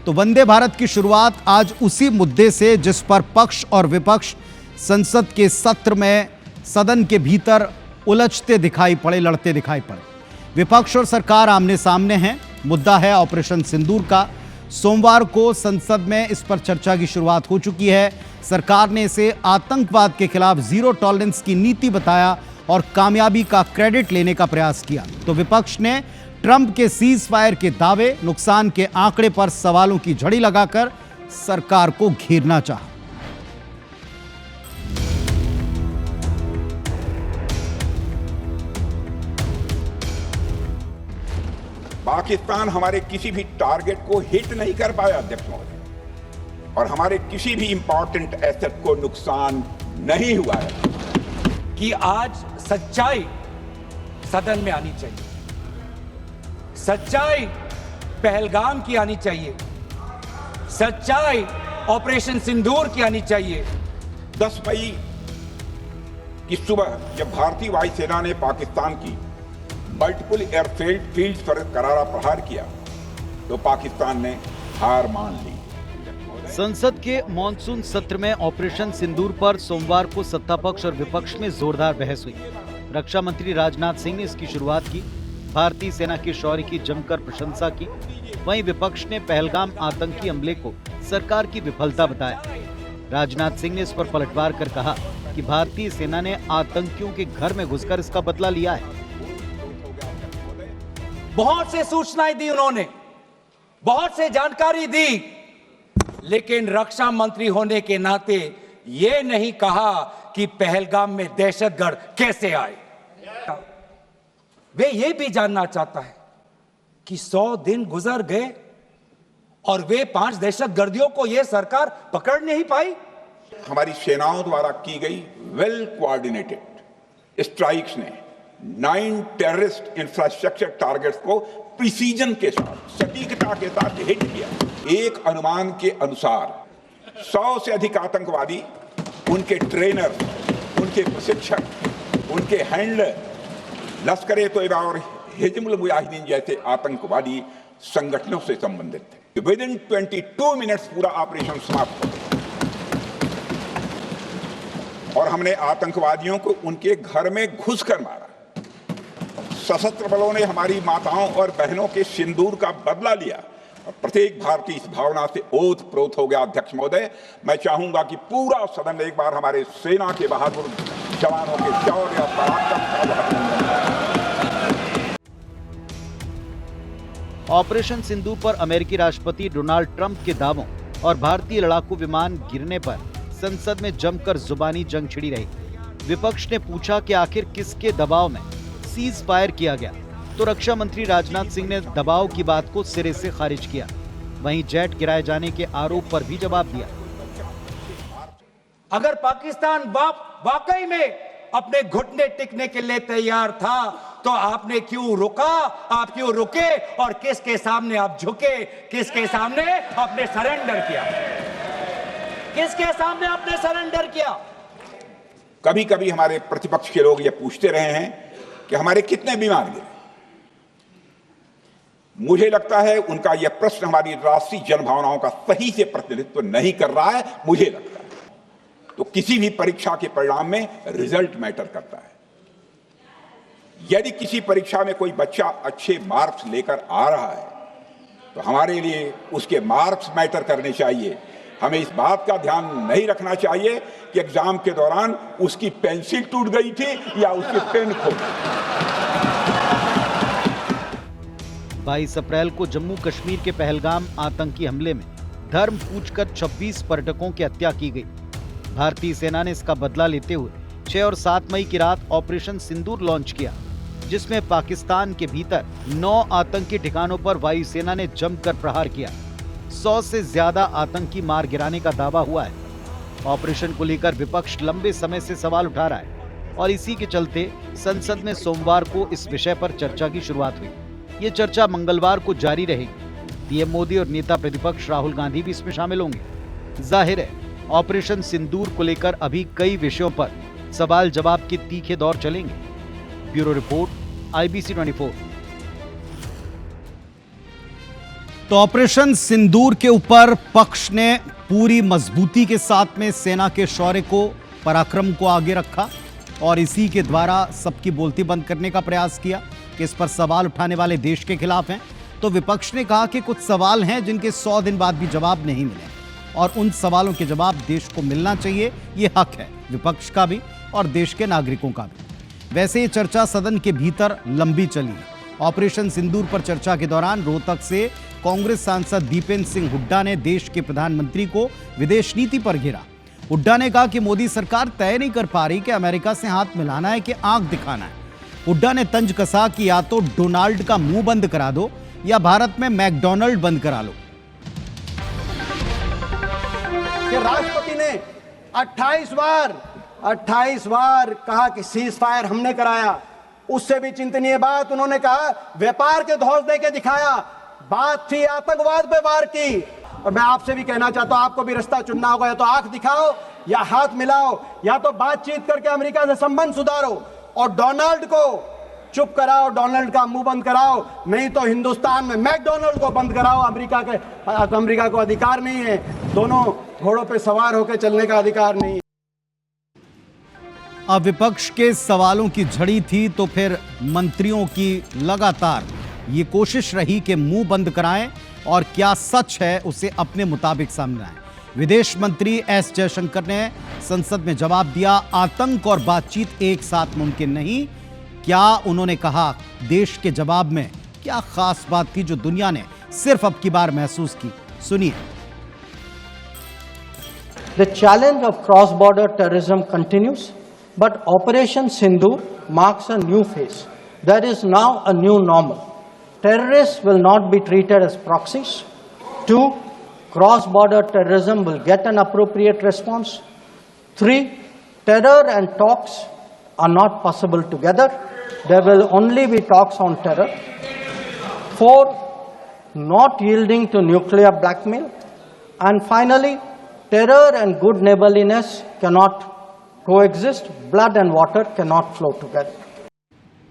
तो वंदे भारत की शुरुआत आज उसी मुद्दे से जिस पर पक्ष और विपक्ष संसद के सत्र में सदन के भीतर उलझते दिखाई पड़े, लड़ते दिखाई पड़े। विपक्ष और सरकार आमने सामने हैं। मुद्दा है ऑपरेशन सिंदूर का। सोमवार को संसद में इस पर चर्चा की शुरुआत हो चुकी है। सरकार ने इसे आतंकवाद के खिलाफ जीरो टॉलरेंस की नीति बताया और कामयाबी का क्रेडिट लेने का प्रयास किया। तो विपक्ष ने ट्रंप के सीज फायर के दावे, नुकसान के आंकड़े पर सवालों की झड़ी लगाकर सरकार को घेरना चाहा। पाकिस्तान हमारे किसी भी टारगेट को हिट नहीं कर पाया अध्यक्ष महोदय, और हमारे किसी भी इंपॉर्टेंट एसेट को नुकसान नहीं हुआ है। कि आज सच्चाई सदन में आनी चाहिए, सच्चाई पहलगाम की आनी चाहिए, सच्चाई ऑपरेशन सिंदूर की आनी चाहिए। 10 मई की सुबह जब भारतीय वायुसेना ने पाकिस्तान की मल्टीपल एयरफील्ड पर करारा प्रहार किया तो पाकिस्तान ने हार मान ली। संसद के मॉनसून सत्र में ऑपरेशन सिंदूर पर सोमवार को सत्ता पक्ष और विपक्ष में जोरदार बहस हुई। रक्षा मंत्री राजनाथ सिंह ने इसकी शुरुआत की। भारतीय सेना के शौर्य की जमकर प्रशंसा की। वहीं विपक्ष ने पहलगाम आतंकी हमले को सरकार की विफलता बताया। राजनाथ सिंह ने इस पर पलटवार कर कहा कि भारतीय सेना ने आतंकियों के घर में घुसकर इसका बदला लिया है। बहुत से सूचनाएं दी उन्होंने, बहुत से जानकारी दी, लेकिन रक्षा मंत्री होने के नाते ये नहीं कहा कि पहलगाम में दहशतगर्द कैसे आए। वे ये भी जानना चाहता है कि 100 दिन गुजर गए और वे 5 दहशतगर्दियों को यह सरकार पकड़ नहीं पाई। हमारी सेनाओं द्वारा की गई वेल कोऑर्डिनेटेड स्ट्राइक्स ने 9 टेररिस्ट इंफ्रास्ट्रक्चर टारगेट्स को प्रिसीजन के साथ, सटीकता के साथ हिट किया। एक अनुमान के अनुसार 100 से अधिक आतंकवादी, उनके ट्रेनर, उनके प्रशिक्षक, उनके हैंडलर लश्कर-ए-तोयबा और हिजबुल मुजाहिदीन जैसे आतंकवादी संगठनों से संबंधित थे। विदिन 22 मिनट्स पूरा ऑपरेशन समाप्त हो गया और हमने आतंकवादियों को उनके घर में घुसकर मारा। सशस्त्र बलों ने हमारी माताओं और बहनों के सिंदूर का बदला लिया और प्रत्येक भारतीय इस भावना से ओत-प्रोत हो गया। अध्यक्ष महोदय, मैं चाहूंगा कि पूरा सदन एक बार हमारे सेना के बहादुर जवानों के शौर्य और पराक्रम का अभिनंदन करें। ऑपरेशन सिंदूर पर अमेरिकी राष्ट्रपति डोनाल्ड ट्रंप के दावों और भारतीय लड़ाकू विमान गिरने पर संसद में जमकर जुबानी जंग छिड़ी रही। विपक्ष ने पूछा कि आखिर किसके दबाव में सीज फायर किया गया, तो रक्षा मंत्री राजनाथ सिंह ने दबाव की बात को सिरे से खारिज किया। वहीं जेट गिराए जाने के आरोप पर भी जवाब दिया। अगर पाकिस्तान वाकई में अपने घुटने टिकने के लिए तैयार था तो आपने क्यों रुका, आप क्यों रुके और किसके सामने आप झुके, किसके सामने आपने सरेंडर किया, किसके सामने आपने सरेंडर किया? कभी कभी हमारे प्रतिपक्ष के लोग ये पूछते रहे हैं कि हमारे कितने विमान गिरे। मुझे लगता है उनका यह प्रश्न हमारी राष्ट्रीय जनभावनाओं का सही से प्रतिनिधित्व नहीं कर रहा है। मुझे लगता है तो किसी भी परीक्षा के परिणाम में रिजल्ट मैटर करता है। यदि किसी परीक्षा में कोई बच्चा अच्छे मार्क्स लेकर आ रहा है तो हमारे लिए उसके मार्क्स मैटर करने चाहिए। हमें इस बात का ध्यान नहीं रखना चाहिए कि एग्जाम के दौरान उसकी पेंसिल टूट गई थी या उसकी पेन खो गई। 22 अप्रैल को जम्मू कश्मीर के पहलगाम आतंकी हमले में धर्म पूछकर 26 पर्यटकों की हत्या की गई। भारतीय सेना ने इसका बदला लेते हुए 6 और 7 मई की रात ऑपरेशन सिंदूर लॉन्च किया, जिसमें पाकिस्तान के भीतर 9 आतंकी ठिकानों पर वायुसेना ने जमकर प्रहार किया। 100 से ज्यादा आतंकी मार गिराने का दावा हुआ है। ऑपरेशन को लेकर विपक्ष लंबे समय से सवाल उठा रहा है और इसी के चलते संसद में सोमवार को इस विषय पर चर्चा की शुरुआत हुई। ये चर्चा मंगलवार को जारी रहेगी। पीएम मोदी और नेता प्रतिपक्ष राहुल गांधी भी इसमें शामिल होंगे। जाहिर है ऑपरेशन सिंदूर को लेकर अभी कई विषयों पर सवाल जवाब के तीखे दौर चलेंगे। Bureau report, IBC 24। तो ऑपरेशन सिंदूर के ऊपर पक्ष ने पूरी मजबूती के साथ में सेना के शौर्य को, पराक्रम को आगे रखा और इसी के द्वारा सबकी बोलती बंद करने का प्रयास किया कि इस पर सवाल उठाने वाले देश के खिलाफ हैं। तो विपक्ष ने कहा कि कुछ सवाल हैं जिनके 100 दिन बाद भी जवाब नहीं मिले और उन सवालों के जवाब देश को मिलना चाहिए, ये हक है विपक्ष का भी और देश के नागरिकों का भी। वैसे ये चर्चा सदन के भीतर लंबी चली। ऑपरेशन सिंदूर पर चर्चा के दौरान रोहतक से कांग्रेस सांसद दीपेंद्र सिंह हुड्डा ने देश के प्रधानमंत्री को विदेश नीति पर घेरा। हुड्डा ने कहा कि मोदी सरकार तय नहीं कर पा रही कि अमेरिका से हाथ मिलाना है कि आंख दिखाना है। हुड्डा ने तंज कसा कि या तो डोनाल्ड का मुंह बंद करा दो या भारत में मैकडोनाल्ड बंद करा लो। कि राष्ट्रपति ने 28 बार कहा कि सीज फायर हमने कराया। उससे भी चिंतनीय बात उन्होंने कहा व्यापार के धौस दे के दिखाया। बात थी आतंकवाद पे वार की। और मैं आपसे भी कहना चाहता हूं, आपको भी रास्ता चुनना होगा, या तो आंख दिखाओ या हाथ मिलाओ, या तो बातचीत करके अमेरिका से संबंध सुधारो और डोनाल्ड को चुप कराओ, डोनाल्ड का मुंह बंद कराओ, नहीं तो हिंदुस्तान में मैकडोनाल्ड को बंद कराओ। अमेरिका को अधिकार नहीं है, दोनों घोड़ों पे सवार होकर चलने का अधिकार नहीं है। अब विपक्ष के सवालों की झड़ी थी तो फिर मंत्रियों की लगातार ये कोशिश रही कि मुंह बंद कराएं और क्या सच है उसे अपने मुताबिक सामने आए। विदेश मंत्री एस जयशंकर ने संसद में जवाब दिया, आतंक और बातचीत एक साथ मुमकिन नहीं। क्या उन्होंने कहा, देश के जवाब में क्या खास बात थी जो दुनिया ने सिर्फ अब की बार महसूस की, सुनिए। The challenge of cross-border terrorism continues, but Operation Sindoor marks a new phase. There is now a new normal. Terrorists will not be treated as proxies. 2, cross-border terrorism will get an appropriate response. 3, terror and talks are not possible together. There will only be talks on terror. 4, not yielding to nuclear blackmail. And finally, terror and good neighborliness cannot coexist. Blood and water cannot flow together.